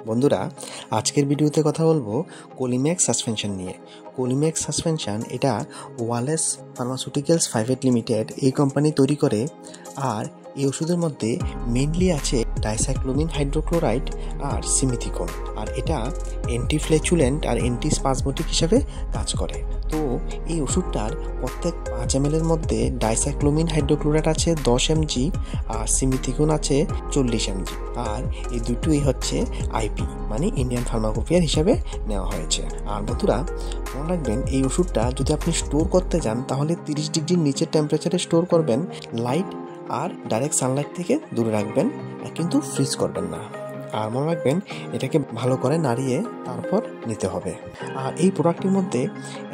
বন্ধুরা, আজকের ভিডিওতে কথা বলবো কোলিম্যাক্স সাসপেনশন নিয়ে। কোলিম্যাক্স সাসপেনশন এটা ওয়ালেস ফার্মাসিউটিক্যালস প্রাইভেট লিমিটেড এই কোম্পানি তৈরি করে। আর এই ওষুধের মধ্যে মেইনলি আছে ডাইসাইক্লোমিন হাইড্রোক্লোরাইড আর সিমিথিকোন। আর এটা অ্যান্টিফ্ল্যাচুলেন্ট আর অ্যান্টিস্পাজমোটিক হিসাবে কাজ করে। তো এই ওষুধটার প্রত্যেক 5 ml এর মধ্যে ডাইসাইক্লোমিন হাইড্রোক্লোরাইড আছে 10 mg আর সিমিথিকোন আছে 40 mg। আর এই দুটোই হচ্ছে আইপি মানে ইন্ডিয়ান ফার্মাকোপিয়ার হিসাবে নেওয়া হয়েছে। আর বন্ধুরা মনে রাখবেন, এই ওষুধটা যদি আপনি স্টোর করতে যান তাহলে 30 ডিগ্রির নিচের টেম্পারেচারে স্টোর করবেন। লাইট আর ডাইরেক্ট সানলাইট থেকে দূরে রাখবেন, কিন্তু ফ্রিজ করবেন না। আর মনে রাখবেন, এটাকে ভালো করে নাড়িয়ে তারপর নিতে হবে। আর এই প্রোডাক্টের মধ্যে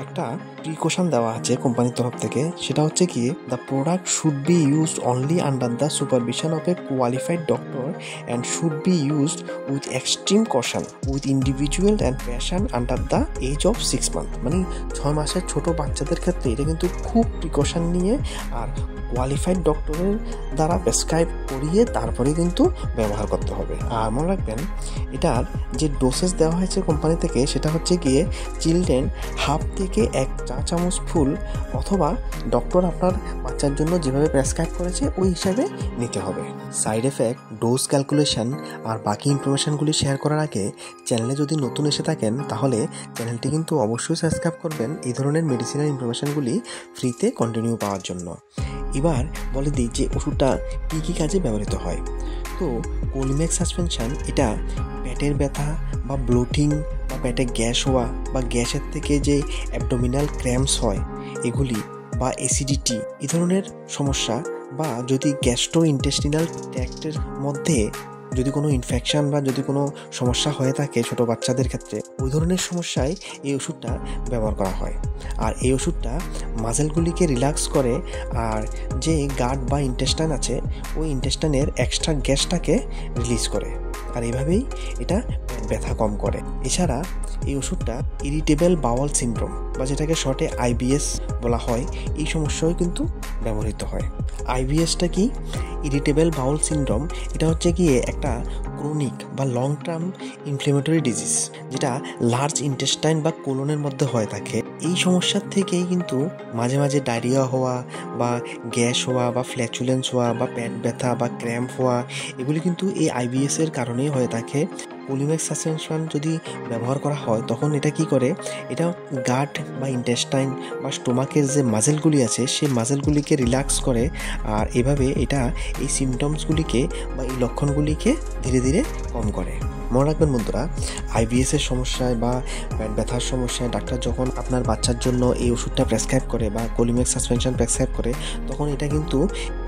একটা প্রিকশন দেওয়া আছে কোম্পানির তরফ থেকে, সেটা হচ্ছে কি, the product should be used only under the supervision of a qualified doctor and should be used with extreme caution with individual and প্যাশন under the age of 6 months। মানে 6 মাসের ছোট বাচ্চাদের ক্ষেত্রে এটা কিন্তু খুব প্রিকশন নিয়ে আর কোয়ালিফাইড ডক্টরের দ্বারা প্রেসক্রাইব করিয়ে তারপরে কিন্তু ব্যবহার করতে হবে। আর মনে রাখবেন, এটার যে ডোসেস দেওয়া হয়েছে কোম্পানি থেকে সেটা হচ্ছে গিয়ে চিলড্রেন হাফ থেকে 1 চা চামচ ফুল, অথবা ডক্টর আপনার বাচ্চার জন্য যেভাবে প্রেসক্রাইব করেছে ওই হিসাবে নিতে হবে। সাইড এফেক্ট, ডোজ ক্যালকুলেশন আর বাকি ইনফরমেশনগুলি শেয়ার করার আগে চ্যানেলে যদি নতুন এসে থাকেন তাহলে চ্যানেলটি কিন্তু অবশ্যই সাবস্ক্রাইব করবেন এই ধরনের মেডিসিনের ইনফরমেশনগুলি ফ্রিতে কন্টিনিউ পাওয়ার জন্য। এবার বলে দিই যে ওষুধটা কী কী কাজে ব্যবহৃত হয়। তো কোলিম্যাক্স সাসপেনশন এটা পেটের ব্যথা বা ব্লোটিং বা পেটে গ্যাস হওয়া বা গ্যাসের থেকে যে অ্যাবডোমিনাল ক্র্যাম্পস হয় এগুলি, বা অ্যাসিডিটি এই ধরনের সমস্যা, বা যদি গ্যাস্ট্রো ইন্টেস্টিনাল ট্র্যাক্টের মধ্যে যদি কোনো ইনফেকশন বা যদি কোনো সমস্যা হয়ে থাকে ছোটো বাচ্চাদের ক্ষেত্রে, ওই ধরনের সমস্যায় এই ওষুধটা ব্যবহার করা হয়। আর এই ওষুধটা মাসেলগুলিকে রিল্যাক্স করে, আর যে গাট বা ইন্টেস্টাইন আছে ওই ইন্টেস্টাইনের এক্সট্রা গ্যাসটাকে রিলিজ করে। আর এইভাবেই এটা ব্যথা কম করে। এছাড়া এই ওষুধটা ইরিটেবল বাউল সিনড্রোম বা যেটাকে শর্টে আইবিএস বলা হয়, এই সমস্যাও কিন্তু ব্যবহৃত হয়। আইবিএসটা কি? Irritable bowel syndrome. এটা হচ্ছে গিয়ে একটা ক্রনিক বা লং টার্ম ইনফ্লেমেটরি ডিজিজ, যেটা লার্জ ইন্টেস্টাইন বা কোলনের মধ্যে হয়ে থাকে। এই সমস্যার থেকেই কিন্তু মাঝে মাঝে ডায়রিয়া হওয়া বা গ্যাস হওয়া বা ফ্ল্যাচুলেন্স হওয়া বা পেট ব্যথা বা ক্র্যাম্প হওয়া, এগুলি কিন্তু এই আইবিএসের কারণেই হয়ে থাকে। কোলিম্যাক্স সাসপেনশন যদি ব্যবহার করা হয় তখন এটা কি করে, এটা গাট বা ইন্টেস্টাইন বা স্টোমাকের যে মাসেলগুলি আছে সেই মাসেলগুলিকে রিল্যাক্স করে। আর এভাবে এটা এই সিমটমসগুলিকে বা এই লক্ষণগুলিকে ধীরে ধীরে কম করে। মনে রাখবেন বন্ধুরা, আইবিএসের সমস্যায় বা পেট ব্যথার সমস্যায় ডাক্তার যখন আপনার বাচ্চার জন্য এই ওষুধটা প্রেসক্রাইব করে বা কোলিম্যাক্স সাসপেনশন প্রেসক্রাইব করে, তখন এটা কিন্তু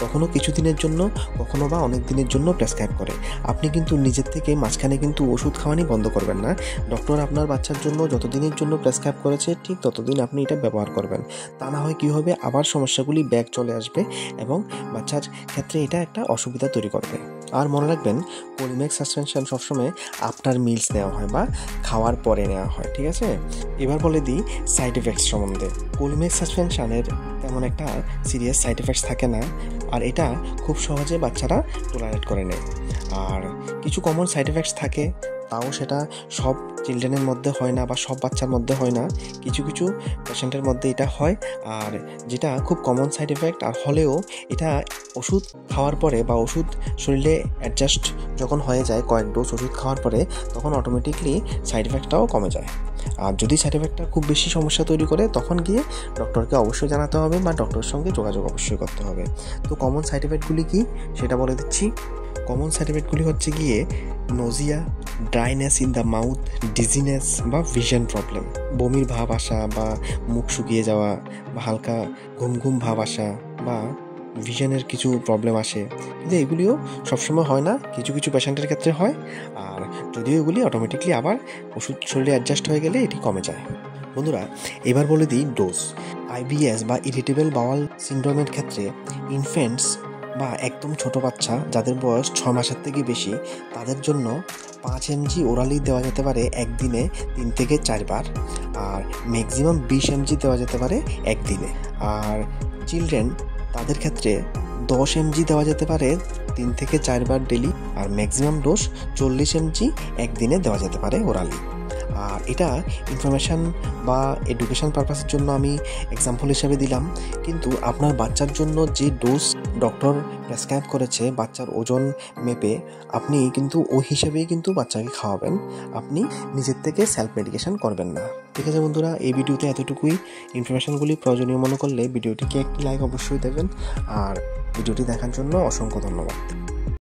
কখনো কিছুদিনের জন্য, কখনো বা অনেক দিনের জন্য প্রেসক্রাইব করে। আপনি কিন্তু নিজের থেকে মাঝখানে কিন্তু ওষুধ খাওয়ানি বন্ধ করবেন না। ডক্টর আপনার বাচ্চার জন্য যতদিনের জন্য প্রেসক্রাইব করেছে ঠিক ততদিন আপনি এটা ব্যবহার করবেন। তা না হয় কী হবে, আবার সমস্যাগুলি ব্যাক চলে আসবে এবং বাচ্চার ক্ষেত্রে এটা একটা অসুবিধা তৈরি করবে। আর মনে রাখবেন, কোলিম্যাক্স সাসপেনশন সবসময় আফটার মিলস নেওয়া হয় বা খাওয়ার পরে নেওয়া হয়, ঠিক আছে? এবার বলে দিই সাইড এফেক্টস সম্বন্ধে। কোলিম্যাক্স সাসপেনশনের তেমন একটা সিরিয়াস সাইড এফেক্টস থাকে না, আর এটা খুব সহজে বাচ্চারা টলারেট করে নেয়। আর কিছু কমন সাইড এফেক্টস থাকে, তাও সেটা সব চিলড্রেনের মধ্যে হয় না বা সব বাচ্চার মধ্যে হয় না, কিছু কিছু পেশেন্টের মধ্যে এটা হয়। আর যেটা খুব কমন সাইড এফেক্ট আর হলেও এটা ওষুধ খাওয়ার পরে বা ওষুধ শরীরে অ্যাডজাস্ট যখন হয়ে যায় কয়েক ডোজ ওষুধ খাওয়ার পরে, তখন অটোমেটিকলি সাইড এফেক্টটাও কমে যায়। আর যদি সাইড এফেক্টটা খুব বেশি সমস্যা তৈরি করে তখন গিয়ে ডক্টরকে অবশ্যই জানাতে হবে বা ডক্টরের সঙ্গে যোগাযোগ অবশ্যই করতে হবে। তো কমন সাইড এফেক্টগুলি কী সেটা বলে দিচ্ছি। কমন সাইড এফেক্টগুলি হচ্ছে গিয়ে নোজিয়া, dryness in the mouth, dizziness বা ভিশন প্রবলেম, বমির ভাব আসা বা মুখ শুকিয়ে যাওয়া বা হালকা ঘুম ঘুম ভাব আসা বা ভিশনের কিছু প্রবলেম আসে। কিন্তু এগুলিও সবসময় হয় না, কিছু কিছু পেশেন্টের ক্ষেত্রে হয়। আর যদিও এগুলি অটোমেটিকলি আবার ওষুধ শরীরে অ্যাডজাস্ট হয়ে গেলে এটি কমে যায়। বন্ধুরা এবার বলে দিই ডোজ। আইবিএস বা ইরিটেবল বাউল সিনড্রোমের ক্ষেত্রে ইনফ্যান্টস বা একদম ছোট বাচ্চা যাদের বয়স 6 মাসের থেকে বেশি, তাদের জন্য 5 mg ওরালি দেওয়া যেতে পারে একদিনে 3 থেকে 4 বার। আর ম্যাক্সিমাম 20 mg দেওয়া যেতে পারে একদিনে। আর চিলড্রেন তাদের ক্ষেত্রে 10 mg দেওয়া যেতে পারে 3 থেকে 4 বার ডেলি, আর ম্যাক্সিমাম ডোজ 40 mg একদিনে দেওয়া যেতে পারে ওরালি। আর এটা ইনফরমেশান বা এডুকেশন পারপাসের জন্য আমি এক্সাম্পল হিসেবে দিলাম, কিন্তু আপনার বাচ্চার জন্য যে ডোজ ডক্টর প্রেসক্রাইব করেছে বাচ্চার ওজন মেপে, আপনি কিন্তু ওই হিসেবেই কিন্তু বাচ্চাকে খাওয়াবেন, আপনি নিজের থেকে সেলফ মেডিকেশন করবেন না। ঠিক আছে বন্ধুরা, এই ভিডিওতে এতটুকুই। ইনফরমেশনগুলি প্রয়োজনীয় মনে করলে ভিডিওটিকে একটি লাইক অবশ্যই দেবেন, আর ভিডিওটি দেখার জন্য অসংখ্য ধন্যবাদ।